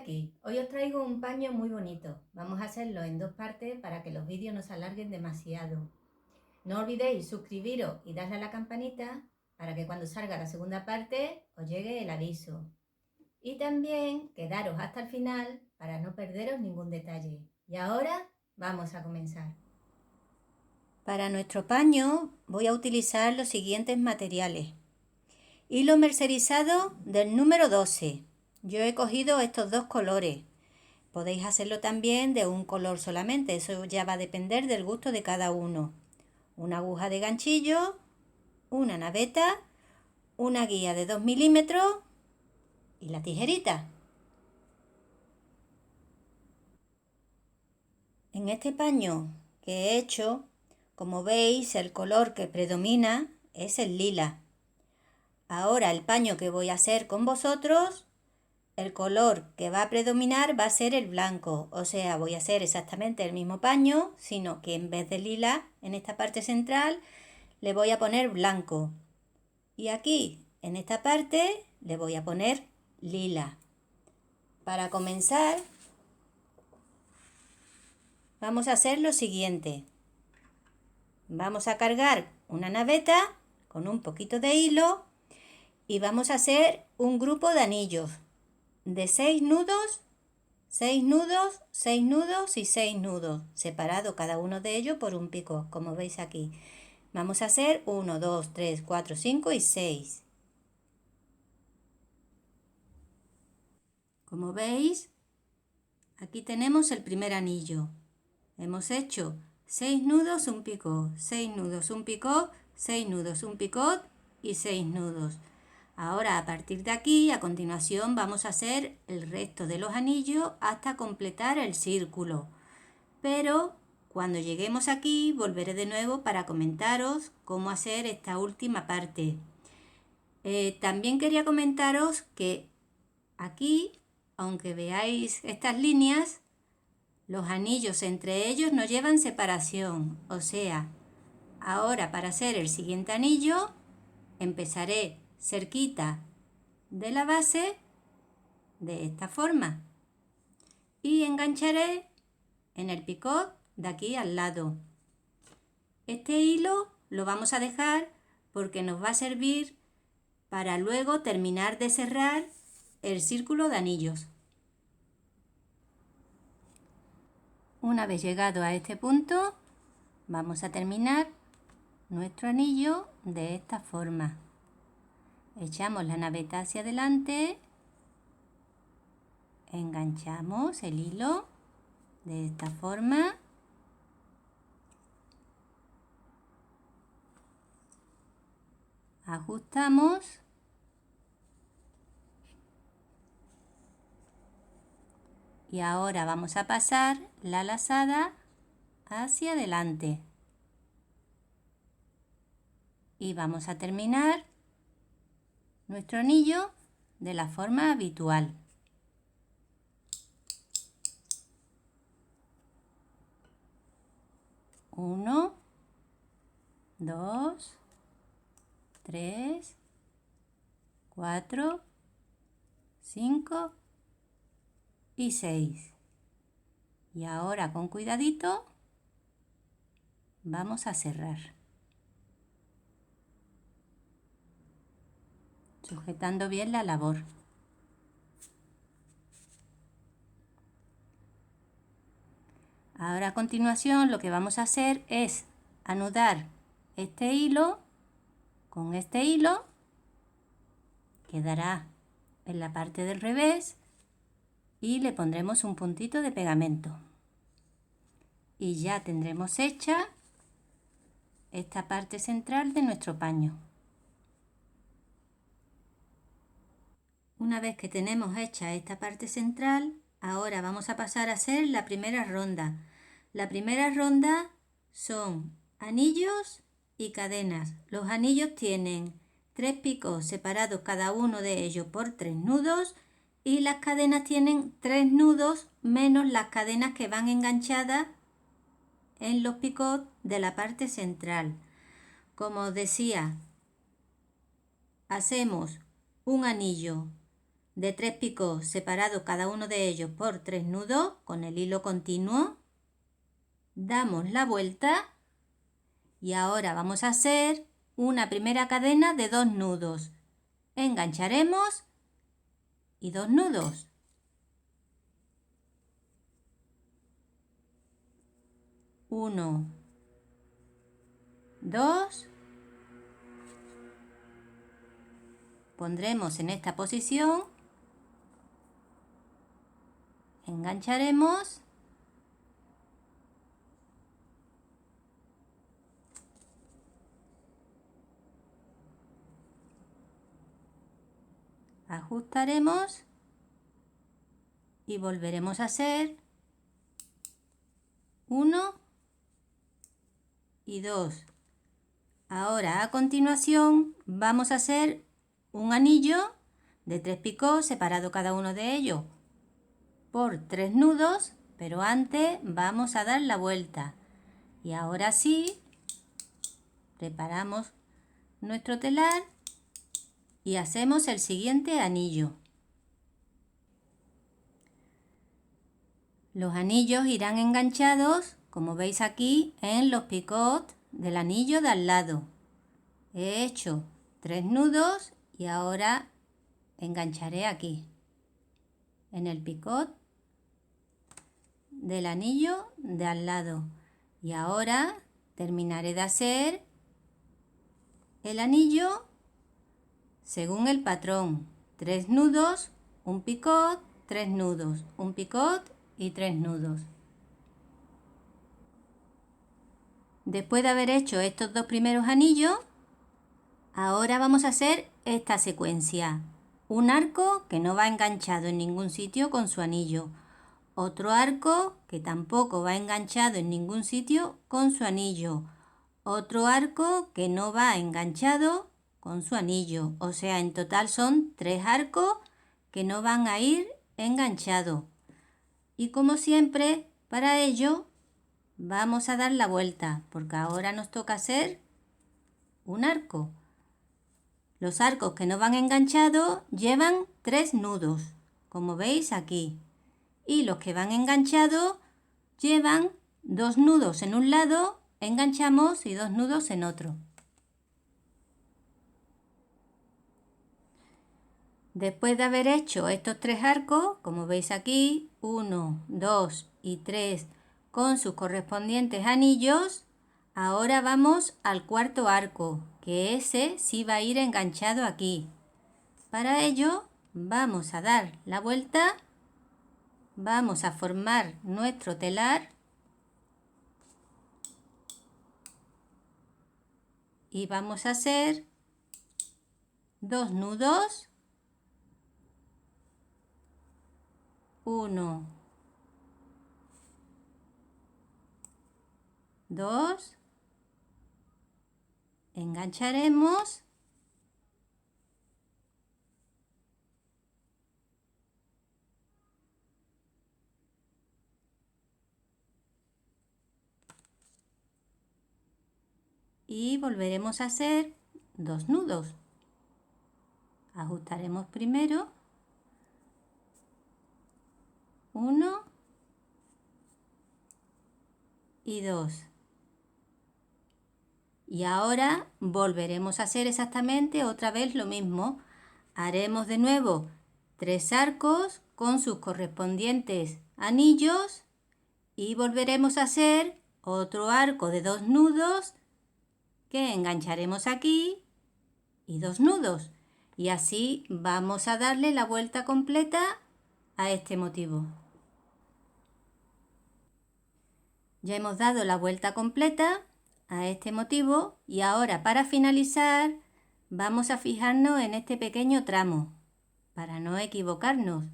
aquí. Hoy os traigo un paño muy bonito. Vamos a hacerlo en dos partes para que los vídeos no se alarguen demasiado. No olvidéis suscribiros y darle a la campanita para que cuando salga la segunda parte os llegue el aviso. Y también quedaros hasta el final para no perderos ningún detalle. Y ahora vamos a comenzar. Para nuestro paño voy a utilizar los siguientes materiales. Hilo mercerizado del número 12. Yo he cogido estos dos colores. Podéis hacerlo también de un color solamente, eso ya va a depender del gusto de cada uno. Una aguja de ganchillo, una naveta, una guía de 2 milímetros y la tijerita. En este paño que he hecho, como veis, el color que predomina es el lila. Ahora el paño que voy a hacer con vosotros, el color que va a predominar va a ser el blanco, o sea, voy a hacer exactamente el mismo paño, sino que en vez de lila, en esta parte central, le voy a poner blanco. Y aquí, en esta parte, le voy a poner lila. Para comenzar, vamos a hacer lo siguiente. Vamos a cargar una naveta con un poquito de hilo y vamos a hacer un grupo de anillos de 6 nudos, 6 nudos, 6 nudos y 6 nudos, separado cada uno de ellos por un pico, como veis aquí. Vamos a hacer 1, 2, 3, 4, 5 y 6. Como veis, aquí tenemos el primer anillo. Hemos hecho 6 nudos, un picot, 6 nudos, un picot, 6 nudos, un picot y 6 nudos. Ahora, a partir de aquí, a continuación, vamos a hacer el resto de los anillos hasta completar el círculo. Pero cuando lleguemos aquí, volveré de nuevo para comentaros cómo hacer esta última parte. También quería comentaros que aquí, aunque veáis estas líneas, los anillos entre ellos no llevan separación. O sea, ahora para hacer el siguiente anillo, empezaré cerquita de la base de esta forma y engancharé en el picot de aquí al lado. Este hilo lo vamos a dejar porque nos va a servir para luego terminar de cerrar el círculo de anillos. Una vez llegado a este punto, vamos a terminar nuestro anillo de esta forma. Echamos la naveta hacia adelante, enganchamos el hilo de esta forma ajustamos y ahora vamos a pasar la lazada hacia adelante y vamos a terminar nuestro anillo de la forma habitual. Uno, 2, 3, 4, 5 y 6. Y ahora con cuidadito vamos a cerrar, sujetando bien la labor. Ahora a continuación lo que vamos a hacer es anudar este hilo con este hilo, quedará en la parte del revés y le pondremos un puntito de pegamento. Y ya tendremos hecha esta parte central de nuestro paño. Una vez que tenemos hecha esta parte central, ahora vamos a pasar a hacer la primera ronda. La primera ronda son anillos y cadenas. Los anillos tienen 3 picos separados cada uno de ellos por 3 nudos y las cadenas tienen 3 nudos menos las cadenas que van enganchadas en los picots de la parte central. Como os decía, hacemos un anillo de 3 picots separados cada uno de ellos por 3 nudos con el hilo continuo. Damos la vuelta y ahora vamos a hacer una primera cadena de 2 nudos. Engancharemos y 2 nudos. 1, 2. Pondremos en esta posición, engancharemos ajustaremos y volveremos a hacer 1 y 2. Ahora a continuación vamos a hacer un anillo de 3 picots separado cada uno de ellos por 3 nudos, pero antes vamos a dar la vuelta. Y ahora sí, preparamos nuestro telar y hacemos el siguiente anillo. Los anillos irán enganchados, como veis aquí, en los picots del anillo de al lado. He hecho 3 nudos y ahora engancharé aquí, en el picot del anillo de al lado. Y ahora terminaré de hacer el anillo según el patrón. 3 nudos, un picot, 3 nudos, un picot y 3 nudos. Después de haber hecho estos 2 primeros anillos, ahora vamos a hacer esta secuencia. Un arco que no va enganchado en ningún sitio con su anillo. Otro arco que tampoco va enganchado en ningún sitio con su anillo. Otro arco que no va enganchado con su anillo. O sea, en total son 3 arcos que no van a ir enganchados. Y como siempre, para ello vamos a dar la vuelta, porque ahora nos toca hacer un arco. Los arcos que no van enganchados llevan 3 nudos, como veis aquí. Y los que van enganchados llevan 2 nudos en un lado, enganchamos y 2 nudos en otro. Después de haber hecho estos 3 arcos, como veis aquí, 1, 2 y 3 con sus correspondientes anillos, ahora vamos al cuarto arco, que ese sí va a ir enganchado aquí. Para ello vamos a dar la vuelta, vamos a formar nuestro telar y vamos a hacer 2 nudos, 1, 2, engancharemos y volveremos a hacer 2 nudos. Ajustaremos primero 1 y 2. Y ahora volveremos a hacer exactamente otra vez lo mismo. Haremos de nuevo 3 arcos con sus correspondientes anillos y volveremos a hacer otro arco de 2 nudos que engancharemos aquí y 2 nudos. Y así vamos a darle la vuelta completa a este motivo. Ya hemos dado la vuelta completa a este motivo y ahora para finalizar vamos a fijarnos en este pequeño tramo. Para no equivocarnos,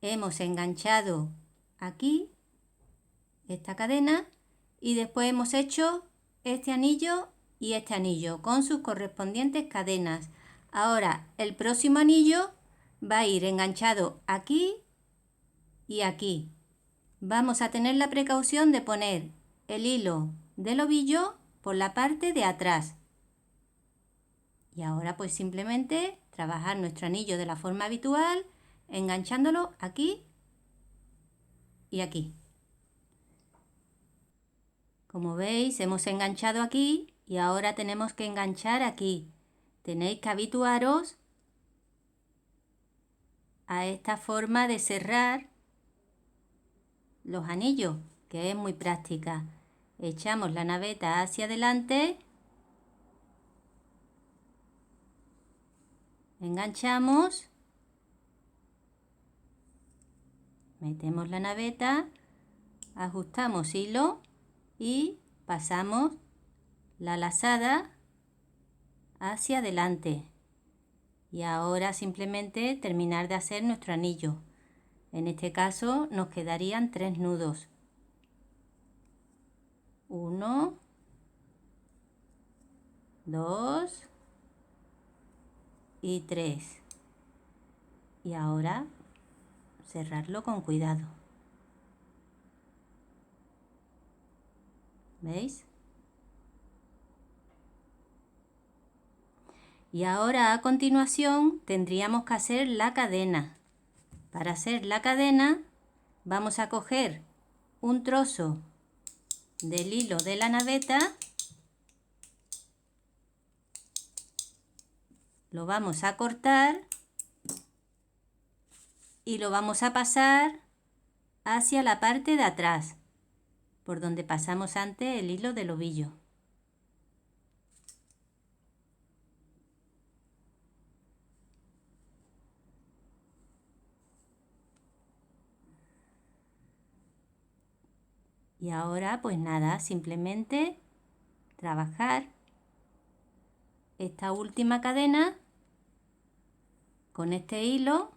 hemos enganchado aquí esta cadena y después hemos hecho este anillo y este anillo con sus correspondientes cadenas. Ahora el próximo anillo va a ir enganchado aquí y aquí. Vamos a tener la precaución de poner el hilo del ovillo por la parte de atrás. Y ahora pues simplemente trabajar nuestro anillo de la forma habitual, enganchándolo aquí y aquí. Como veis, hemos enganchado aquí y ahora tenemos que enganchar aquí. Tenéis que habituaros a esta forma de cerrar los anillos, que es muy práctica. Echamos la naveta hacia adelante, enganchamos, metemos la naveta, ajustamos hilo y pasamos la lazada hacia adelante. Y ahora simplemente terminar de hacer nuestro anillo. En este caso nos quedarían 3 nudos. 1, 2 y 3. Y ahora cerrarlo con cuidado. ¿Veis? Y ahora a continuación tendríamos que hacer la cadena. Para hacer la cadena vamos a coger un trozo del hilo de la naveta, lo vamos a cortar y lo vamos a pasar hacia la parte de atrás, por donde pasamos antes el hilo del ovillo. Y ahora pues nada, simplemente trabajar esta última cadena con este hilo,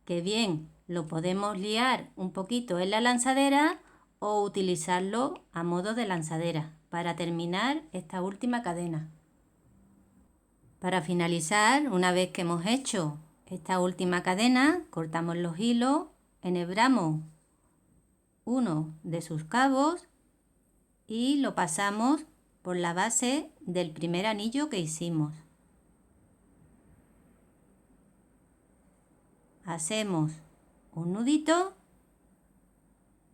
que bien lo podemos liar un poquito en la lanzadera o utilizarlo a modo de lanzadera para terminar esta última cadena. Para finalizar, una vez que hemos hecho esta última cadena, cortamos los hilos, enhebramos uno de sus cabos y lo pasamos por la base del primer anillo que hicimos. Hacemos un nudito,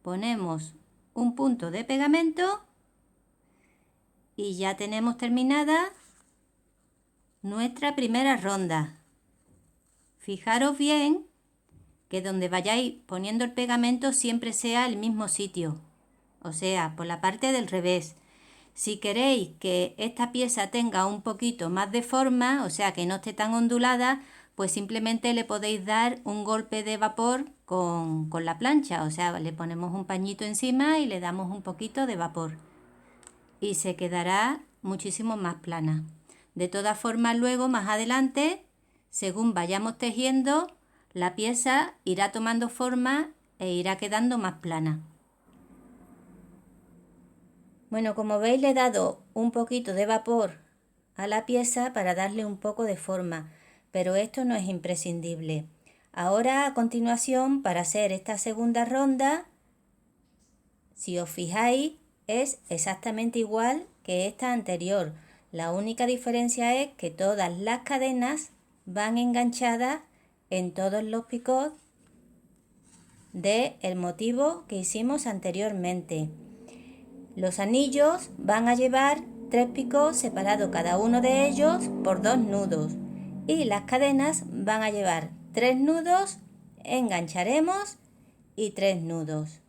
ponemos un punto de pegamento y ya tenemos terminada nuestra primera ronda. Fijaros bien que donde vayáis poniendo el pegamento siempre sea el mismo sitio, o sea, por la parte del revés. Si queréis que esta pieza tenga un poquito más de forma, o sea, que no esté tan ondulada, pues simplemente le podéis dar un golpe de vapor con la plancha, o sea, le ponemos un pañito encima y le damos un poquito de vapor y se quedará muchísimo más plana. De todas formas, luego más adelante, según vayamos tejiendo, la pieza irá tomando forma e irá quedando más plana. Bueno, como veis, le he dado un poquito de vapor a la pieza para darle un poco de forma, pero esto no es imprescindible. Ahora, a continuación, para hacer esta segunda ronda, si os fijáis, es exactamente igual que esta anterior. La única diferencia es que todas las cadenas van enganchadas en todos los picots del motivo que hicimos anteriormente. Los anillos van a llevar 3 picots separados cada uno de ellos por 2 nudos y las cadenas van a llevar 3 nudos, engancharemos y 3 nudos.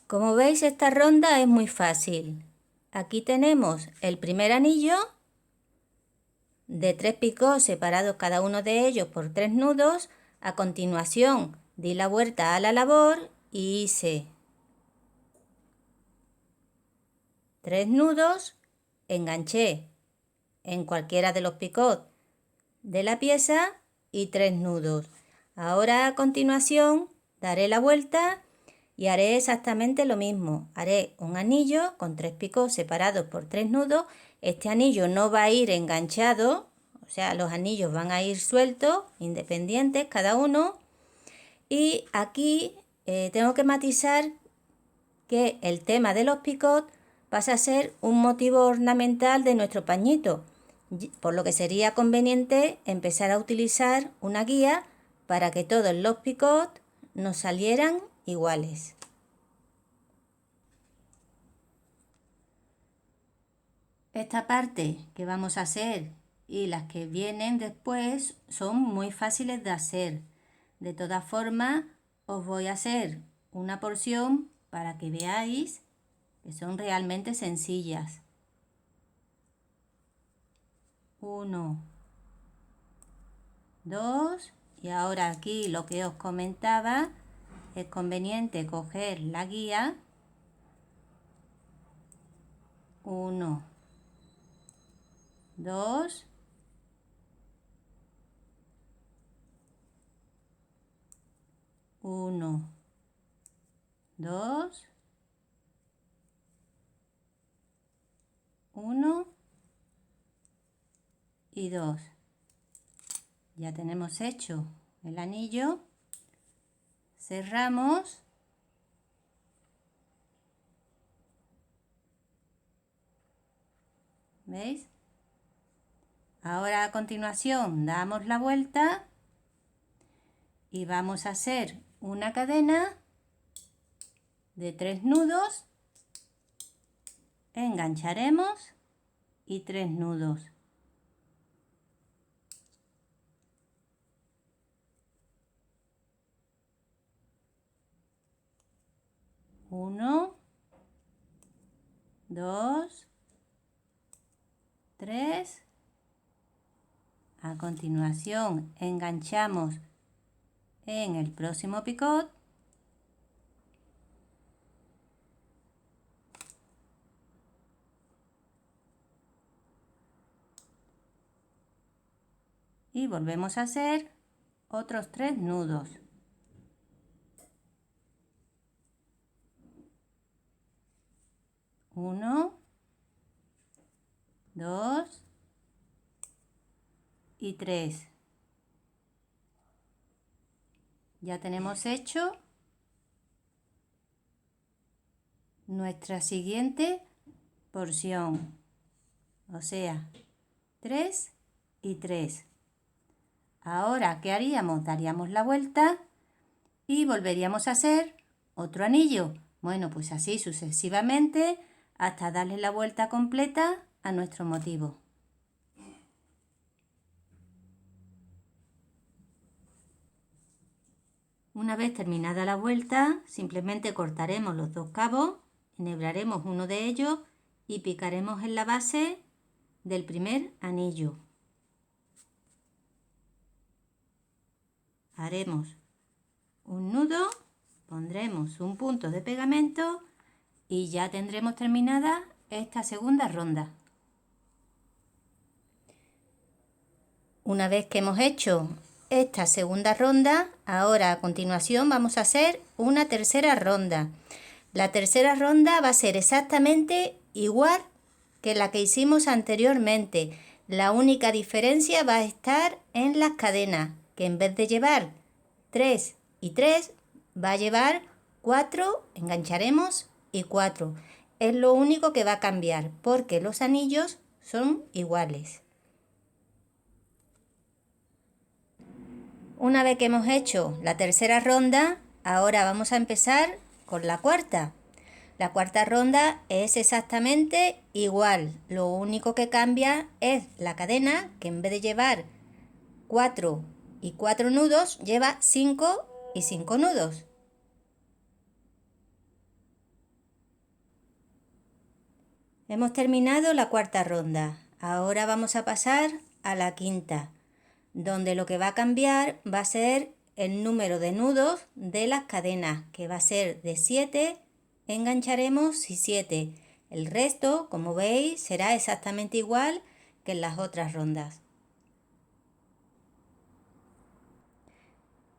Como veis, esta ronda es muy fácil. Aquí tenemos el primer anillo de 3 picots separados cada uno de ellos por 3 nudos. A continuación di la vuelta a la labor y hice 3 nudos, enganché en cualquiera de los picots de la pieza y 3 nudos. Ahora a continuación daré la vuelta y haré exactamente lo mismo. Haré un anillo con 3 picos separados por 3 nudos. Este anillo no va a ir enganchado, o sea, los anillos van a ir sueltos, independientes cada uno. Y aquí tengo que matizar que el tema de los picots pasa a ser un motivo ornamental de nuestro pañito. por lo que sería conveniente empezar a utilizar una guía para que todos los picots nos salieran iguales. Esta parte que vamos a hacer y las que vienen después son muy fáciles de hacer. De todas formas, os voy a hacer una porción para que veáis que son realmente sencillas. 1, 2 y ahora aquí lo que os comentaba, es conveniente coger la guía. 1, 2, 1, 2, 1 y 2. Ya tenemos hecho el anillo. Cerramos. ¿Veis? Ahora a continuación damos la vuelta y vamos a hacer una cadena de 3 nudos, engancharemos y 3 nudos. 1, 2, 3. A continuación enganchamos en el próximo picot. Y volvemos a hacer otros 3 nudos. 1, 2 y 3. Ya tenemos hecho nuestra siguiente porción, o sea, 3 y 3. Ahora, ¿qué haríamos? Daríamos la vuelta y volveríamos a hacer otro anillo. Bueno, pues así sucesivamente hasta darle la vuelta completa a nuestro motivo. Una vez terminada la vuelta, simplemente cortaremos los 2 cabos, enhebraremos uno de ellos y picaremos en la base del primer anillo. Haremos un nudo, pondremos un punto de pegamento y ya tendremos terminada esta segunda ronda. Una vez que hemos hecho esta segunda ronda, ahora a continuación vamos a hacer una tercera ronda. La tercera ronda va a ser exactamente igual que la que hicimos anteriormente. La única diferencia va a estar en las cadenas, que en vez de llevar 3 y 3, va a llevar 4, engancharemos y 4. Es lo único que va a cambiar, porque los anillos son iguales. Una vez que hemos hecho la tercera ronda, ahora vamos a empezar con la cuarta. La cuarta ronda es exactamente igual, lo único que cambia es la cadena, que en vez de llevar 4 y 4 nudos, lleva 5 y 5 nudos. Hemos terminado la cuarta ronda. Ahora vamos a pasar a la quinta, donde lo que va a cambiar va a ser el número de nudos de las cadenas, que va a ser de 7, engancharemos y 7. El resto, como veis, será exactamente igual que en las otras rondas.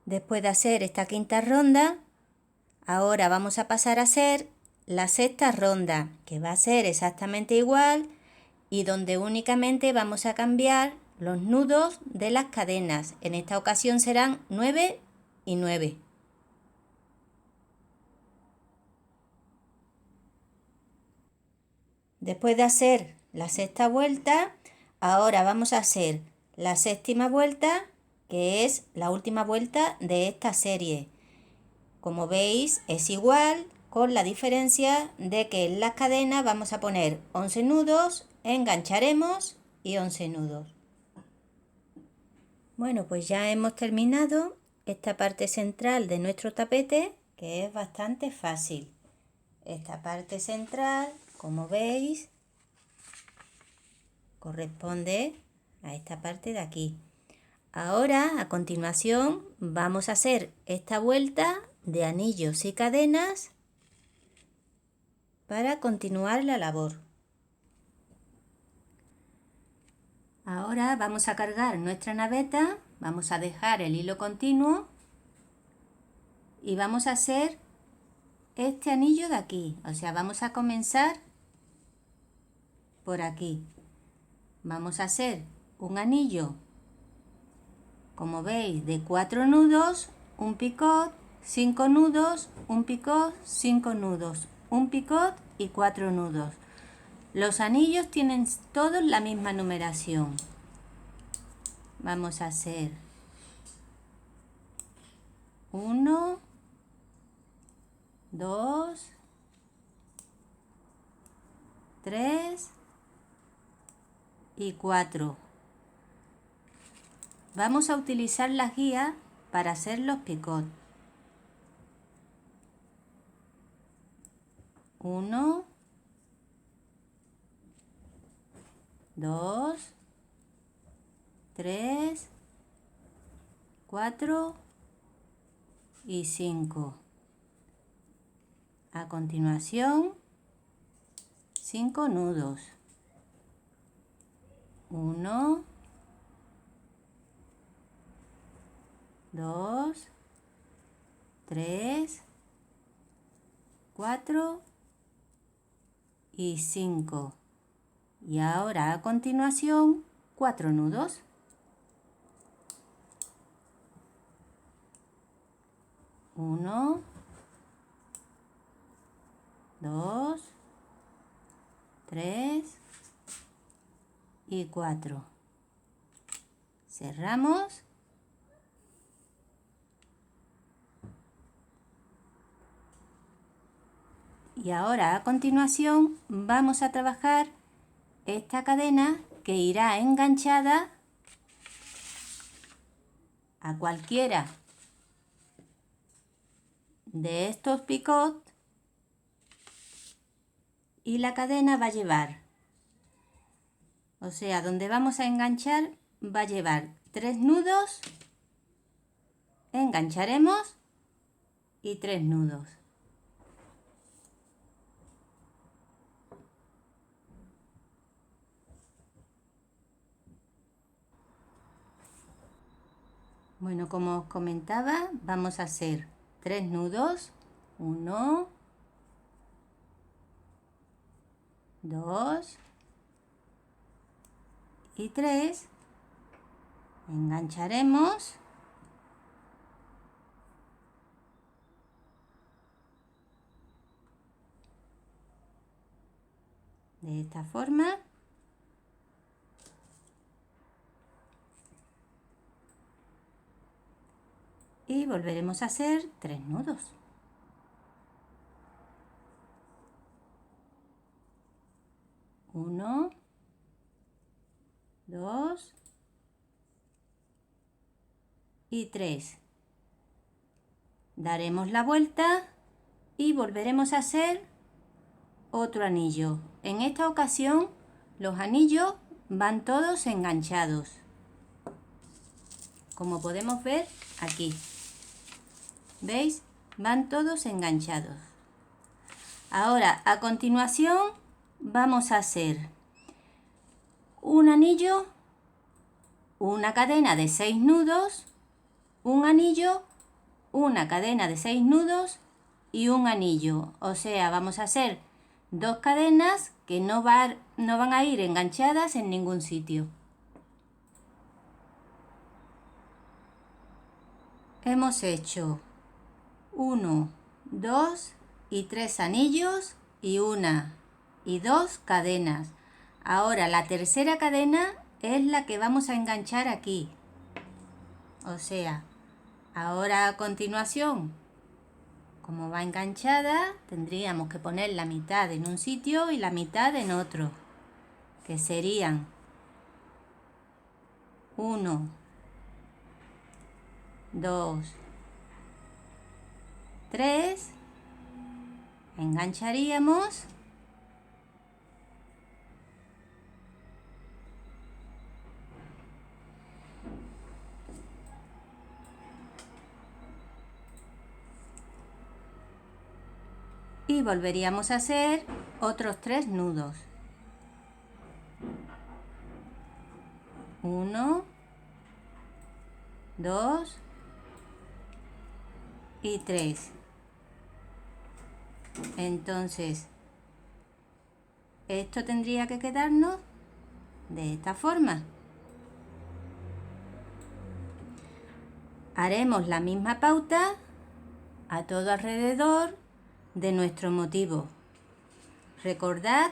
Después de hacer esta quinta ronda, ahora vamos a pasar a hacer la sexta ronda, que va a ser exactamente igual y donde únicamente vamos a cambiar los nudos de las cadenas. En esta ocasión serán 9 y 9. Después de hacer la sexta vuelta, Ahora vamos a hacer la séptima vuelta, que es la última vuelta de esta serie. Como veis, es igual, con la diferencia de que en las cadenas vamos a poner 11 nudos, engancharemos y 11 nudos. Bueno, pues ya hemos terminado esta parte central de nuestro tapete, que es bastante fácil. Esta parte central, como veis, corresponde a esta parte de aquí. Ahora, a continuación, vamos a hacer esta vuelta de anillos y cadenas para continuar la labor. Ahora vamos a cargar nuestra naveta, vamos a dejar el hilo continuo y vamos a hacer este anillo de aquí. O sea, vamos a comenzar por aquí. Vamos a hacer un anillo, como veis, de 4 nudos, un picot, 5 nudos, un picot, 5 nudos, un picot y 4 nudos. Los anillos tienen todos la misma numeración. Vamos a hacer 1, 2, 3 y 4. Vamos a utilizar las guías para hacer los picots. 1, 2, 3, 4 y 5. A continuación, 5 nudos. 1, 2, 3, 4 y 5. Y ahora a continuación 4 nudos. 1, 2, 3 y 4. Cerramos. Y ahora a continuación vamos a trabajar esta cadena que irá enganchada a cualquiera de estos picots y la cadena va a llevar, o sea, donde vamos a enganchar va a llevar 3 nudos, engancharemos y 3 nudos. Bueno, como os comentaba, vamos a hacer 3 nudos, 1, 2 y 3, engancharemos de esta forma y volveremos a hacer 3 nudos. 1, 2 y 3. Daremos la vuelta y volveremos a hacer otro anillo. En esta ocasión los anillos van todos enganchados, como podemos ver aquí. ¿Veis? Van todos enganchados. Ahora, a continuación, vamos a hacer un anillo, una cadena de 6 nudos, un anillo, una cadena de 6 nudos y un anillo. O sea, vamos a hacer 2 cadenas que no van a ir enganchadas en ningún sitio. Hemos hecho 1, 2 y 3 anillos y 1 y 2 cadenas. Ahora la tercera cadena es la que vamos a enganchar aquí. O sea, ahora a continuación, como va enganchada, tendríamos que poner la mitad en un sitio y la mitad en otro, que serían 1, 2, 3, engancharíamos y volveríamos a hacer otros 3 nudos. 1, 2 y 3. Entonces, esto tendría que quedarnos de esta forma. Haremos la misma pauta a todo alrededor de nuestro motivo. Recordad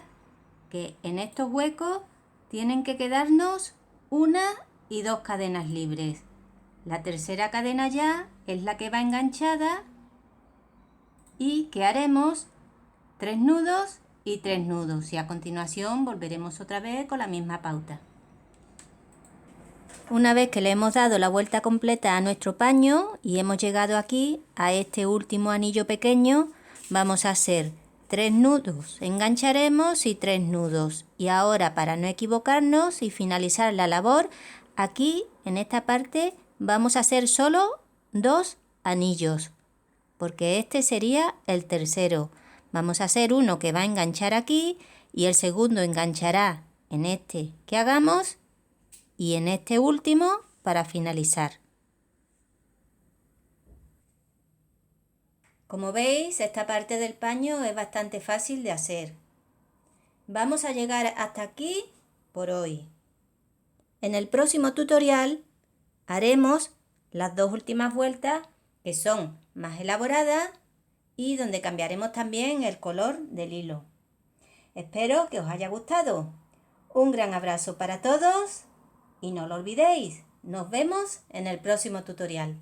que en estos huecos tienen que quedarnos 1 y 2 cadenas libres. La tercera cadena ya es la que va enganchada y que haremos 3 nudos y 3 nudos, y a continuación volveremos otra vez con la misma pauta. Una vez que le hemos dado la vuelta completa a nuestro paño y hemos llegado aquí a este último anillo pequeño, vamos a hacer 3 nudos, engancharemos y 3 nudos. Y ahora, para no equivocarnos y finalizar la labor, aquí en esta parte vamos a hacer solo 2 anillos, porque este sería el tercero. Vamos a hacer uno que va a enganchar aquí y el segundo enganchará en este que hagamos y en este último para finalizar. Como veis, esta parte del paño es bastante fácil de hacer. Vamos a llegar hasta aquí por hoy. En el próximo tutorial haremos las 2 últimas vueltas, que son más elaboradas y donde cambiaremos también el color del hilo. Espero que os haya gustado. Un gran abrazo para todos y no lo olvidéis, nos vemos en el próximo tutorial.